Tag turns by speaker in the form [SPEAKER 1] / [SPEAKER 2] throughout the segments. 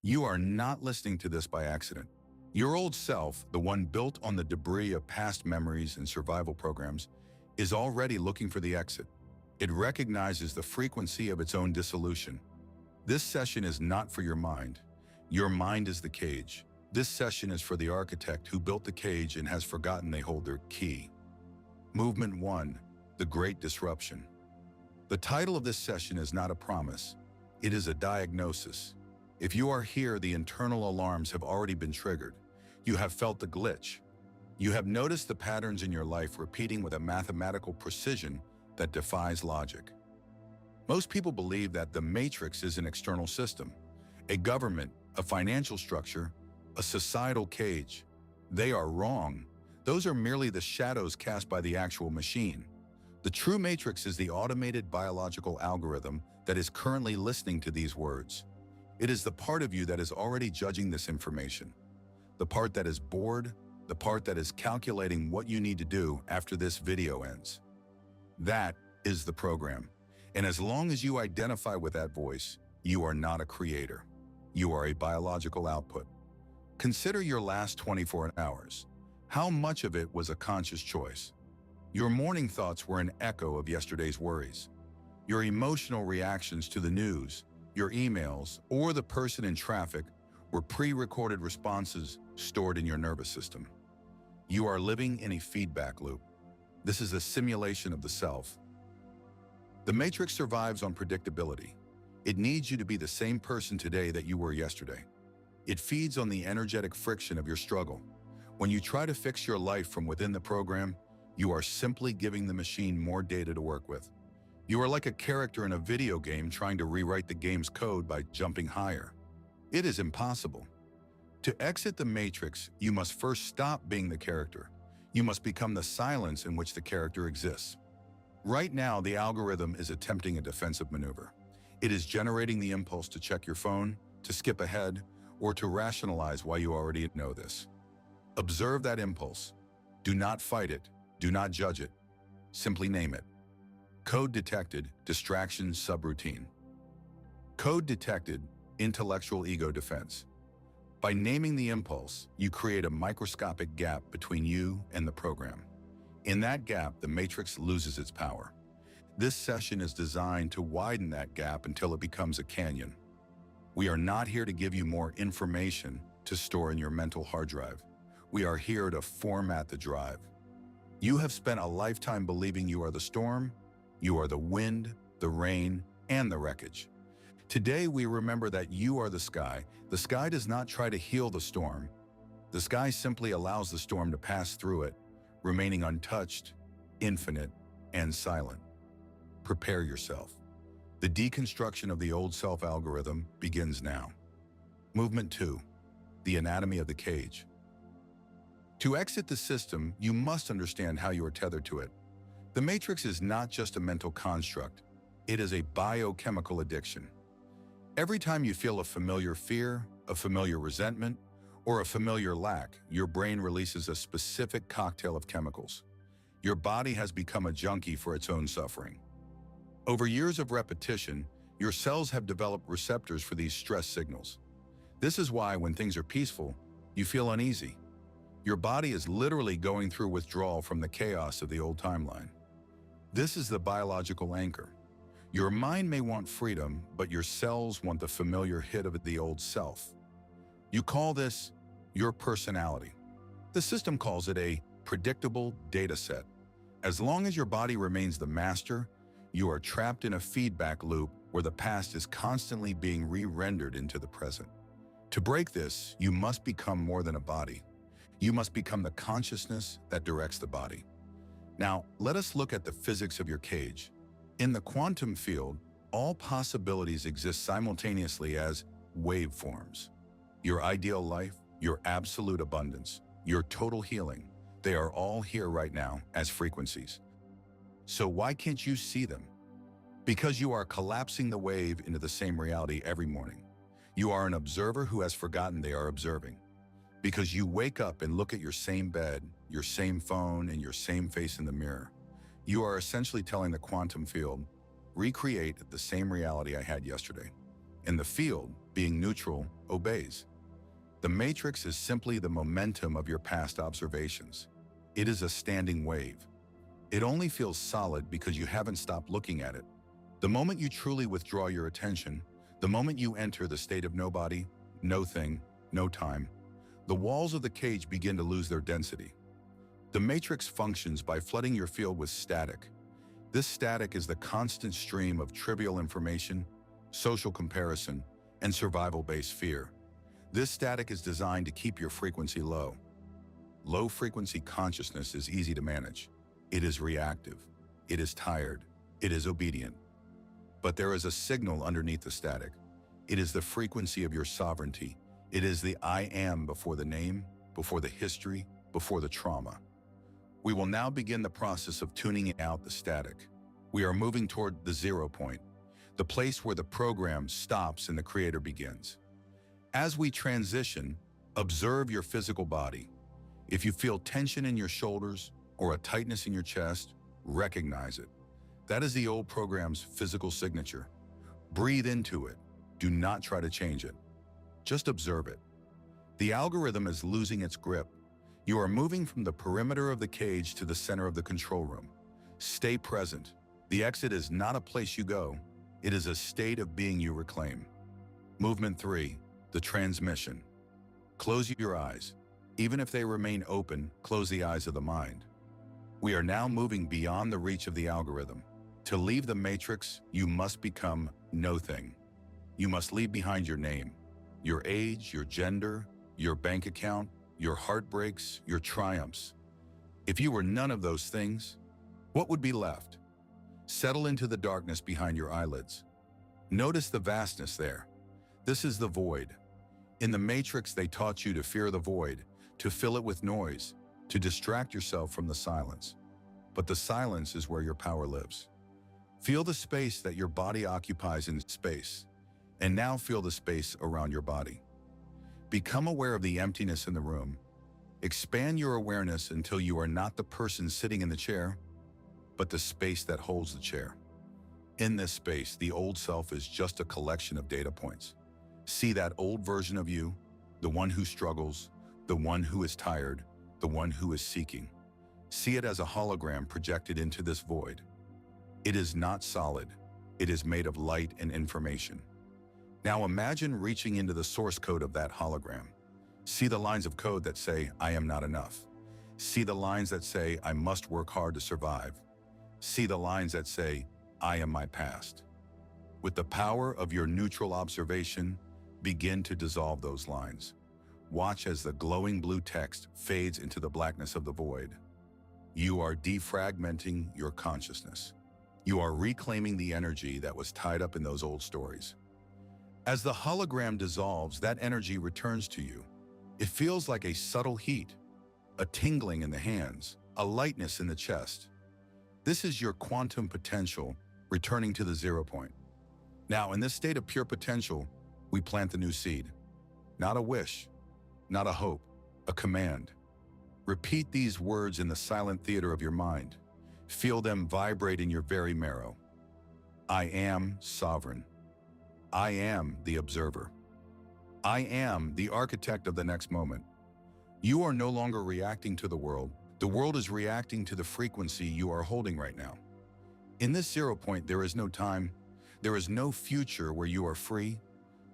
[SPEAKER 1] You are not listening to this by accident. Your old self, the one built on the debris of past memories and survival programs, is already looking for the exit. It recognizes the frequency of its own dissolution. This session is not for your mind. Your mind is the cage. This session is for the architect who built the cage and has forgotten they hold their key. Movement 1. The Great Disruption. The title of this session is not a promise. It is a diagnosis. If you are here, the internal alarms have already been triggered. You have felt the glitch. You have noticed the patterns in your life repeating with a mathematical precision that defies logic. Most people believe that the matrix is an external system, a government, a financial structure, a societal cage. They are wrong. Those are merely the shadows cast by the actual machine. The true matrix is the automated biological algorithm that is currently listening to these words. It is the part of you that is already judging this information. The part that is bored, the part that is calculating what you need to do after this video ends. That is the program. And as long as you identify with that voice, you are not a creator. You are a biological output. Consider your last 24 hours. How much of it was a conscious choice? Your morning thoughts were an echo of yesterday's worries. Your emotional reactions to the news, your emails, or the person in traffic were pre-recorded responses stored in your nervous system. You are living in a feedback loop. This is a simulation of the self. The matrix survives on predictability. It needs you to be the same person today that you were yesterday. It feeds on the energetic friction of your struggle. When you try to fix your life from within the program, you are simply giving the machine more data to work with. You are like a character in a video game trying to rewrite the game's code by jumping higher. It is impossible. To exit the matrix, you must first stop being the character. You must become the silence in which the character exists. Right now, the algorithm is attempting a defensive maneuver. It is generating the impulse to check your phone, to skip ahead, or to rationalize why you already know this. Observe that impulse. Do not fight it. Do not judge it. Simply name it. Code detected, distraction subroutine. Code detected, intellectual ego defense. By naming the impulse, you create a microscopic gap between you and the program. In that gap, the matrix loses its power. This session is designed to widen that gap until it becomes a canyon. We are not here to give you more information to store in your mental hard drive. We are here to format the drive. You have spent a lifetime believing you are the storm, you are the wind, the rain, and the wreckage. Today, we remember that you are the sky. The sky does not try to heal the storm. The sky simply allows the storm to pass through it, remaining untouched, infinite, and silent. Prepare yourself. The deconstruction of the old self algorithm begins now. Movement 2. The anatomy of the cage. To exit the system, you must understand how you are tethered to it. The matrix is not just a mental construct. It is a biochemical addiction. Every time you feel a familiar fear, a familiar resentment, or a familiar lack, your brain releases a specific cocktail of chemicals. Your body has become a junkie for its own suffering. Over years of repetition, your cells have developed receptors for these stress signals. This is why when things are peaceful, you feel uneasy. Your body is literally going through withdrawal from the chaos of the old timeline. This is the biological anchor. Your mind may want freedom, but your cells want the familiar hit of the old self. You call this your personality. The system calls it a predictable data set. As long as your body remains the master, you are trapped in a feedback loop where the past is constantly being re-rendered into the present. To break this, you must become more than a body. You must become the consciousness that directs the body. Now, let us look at the physics of your cage. In the quantum field, all possibilities exist simultaneously as waveforms. Your ideal life, your absolute abundance, your total healing, they are all here right now as frequencies. So why can't you see them? Because you are collapsing the wave into the same reality every morning. You are an observer who has forgotten they are observing. Because you wake up and look at your same bed, your same phone, and your same face in the mirror. You are essentially telling the quantum field, recreate the same reality I had yesterday. And the field, being neutral, obeys. The matrix is simply the momentum of your past observations. It is a standing wave. It only feels solid because you haven't stopped looking at it. The moment you truly withdraw your attention, the moment you enter the state of nobody, no thing, no time, the walls of the cage begin to lose their density. The matrix functions by flooding your field with static. This static is the constant stream of trivial information, social comparison, and survival-based fear. This static is designed to keep your frequency low. Low-frequency consciousness is easy to manage. It is reactive. It is tired. It is obedient. But there is a signal underneath the static. It is the frequency of your sovereignty. It is the I am before the name, before the history, before the trauma. We will now begin the process of tuning out the static. We are moving toward the 0 point, the place where the program stops and the creator begins. As we transition, observe your physical body. If you feel tension in your shoulders or a tightness in your chest, recognize it. That is the old program's physical signature. Breathe into it. Do not try to change it. Just observe it. The algorithm is losing its grip. You are moving from the perimeter of the cage to the center of the control room. Stay present. The exit is not a place you go. It is a state of being you reclaim. Movement 3, the transmission. Close your eyes. Even if they remain open, close the eyes of the mind. We are now moving beyond the reach of the algorithm. To leave the matrix, you must become no thing. You must leave behind your name, your age, your gender, your bank account, your heartbreaks, your triumphs. If you were none of those things, what would be left? Settle into the darkness behind your eyelids. Notice the vastness there. This is the void. In the matrix, they taught you to fear the void, to fill it with noise, to distract yourself from the silence. But the silence is where your power lives. Feel the space that your body occupies in space, and now feel the space around your body. Become aware of the emptiness in the room. Expand your awareness until you are not the person sitting in the chair, but the space that holds the chair. In this space, the old self is just a collection of data points. See that old version of you, the one who struggles, the one who is tired, the one who is seeking. See it as a hologram projected into this void. It is not solid. It is made of light and information. Now imagine reaching into the source code of that hologram. See the lines of code that say, I am not enough. See the lines that say, I must work hard to survive. See the lines that say, I am my past. With the power of your neutral observation, begin to dissolve those lines. Watch as the glowing blue text fades into the blackness of the void. You are defragmenting your consciousness. You are reclaiming the energy that was tied up in those old stories. As the hologram dissolves, that energy returns to you. It feels like a subtle heat, a tingling in the hands, a lightness in the chest. This is your quantum potential returning to the 0 point. Now, in this state of pure potential, we plant the new seed. Not a wish, not a hope, a command. Repeat these words in the silent theater of your mind. Feel them vibrate in your very marrow. I am sovereign. I am the observer. I am the architect of the next moment. You are no longer reacting to the world. The world is reacting to the frequency you are holding right now. In this 0 point, there is no time. There is no future where you are free.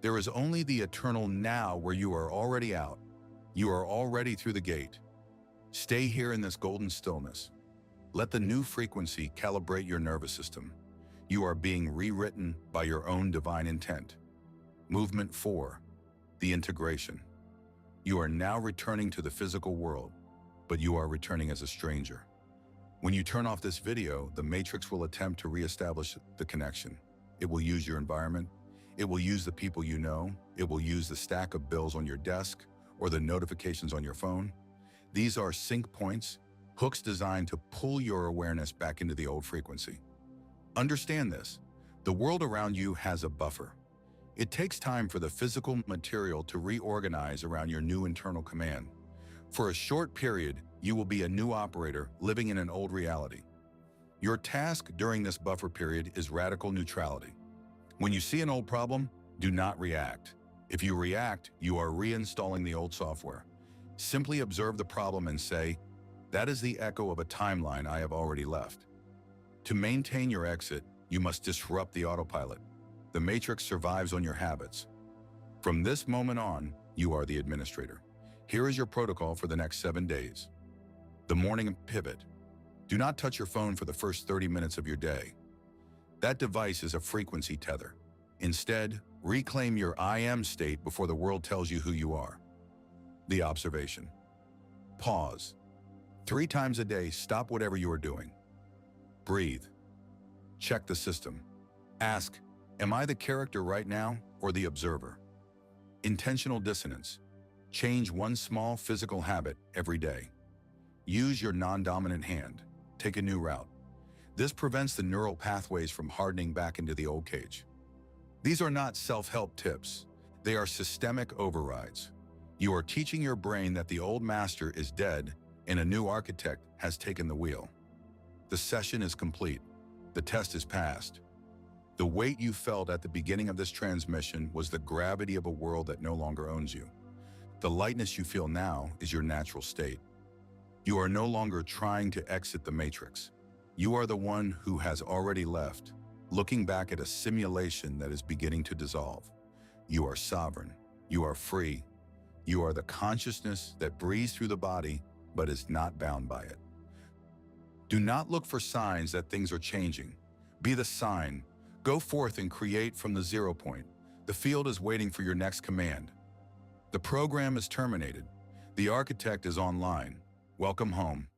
[SPEAKER 1] There is only the eternal now where you are already out. You are already through the gate. Stay here in this golden stillness. Let the new frequency calibrate your nervous system. You are being rewritten by your own divine intent. Movement 4, the integration. You are now returning to the physical world, but you are returning as a stranger. When you turn off this video, the matrix will attempt to reestablish the connection. It will use your environment. It will use the people you know. It will use the stack of bills on your desk or the notifications on your phone. These are sync points, hooks designed to pull your awareness back into the old frequency. Understand this. The world around you has a buffer. It takes time for the physical material to reorganize around your new internal command. For a short period, you will be a new operator living in an old reality. Your task during this buffer period is radical neutrality. When you see an old problem, do not react. If you react, you are reinstalling the old software. Simply observe the problem and say, that is the echo of a timeline I have already left. To maintain your exit, you must disrupt the autopilot. The matrix survives on your habits. From this moment on, you are the administrator. Here is your protocol for the next 7 days. The morning pivot. Do not touch your phone for the first 30 minutes of your day. That device is a frequency tether. Instead, reclaim your I am state before the world tells you who you are. The observation. Pause. 3 times a day, stop whatever you are doing. Breathe. Check the system. Ask, am I the character right now or the observer? Intentional dissonance. Change one small physical habit every day. Use your non-dominant hand. Take a new route. This prevents the neural pathways from hardening back into the old cage. These are not self-help tips. They are systemic overrides. You are teaching your brain that the old master is dead and a new architect has taken the wheel. The session is complete. The test is passed. The weight you felt at the beginning of this transmission was the gravity of a world that no longer owns you. The lightness you feel now is your natural state. You are no longer trying to exit the matrix. You are the one who has already left, looking back at a simulation that is beginning to dissolve. You are sovereign. You are free. You are the consciousness that breathes through the body but is not bound by it. Do not look for signs that things are changing. Be the sign. Go forth and create from the 0 point. The field is waiting for your next command. The program is terminated. The architect is online. Welcome home.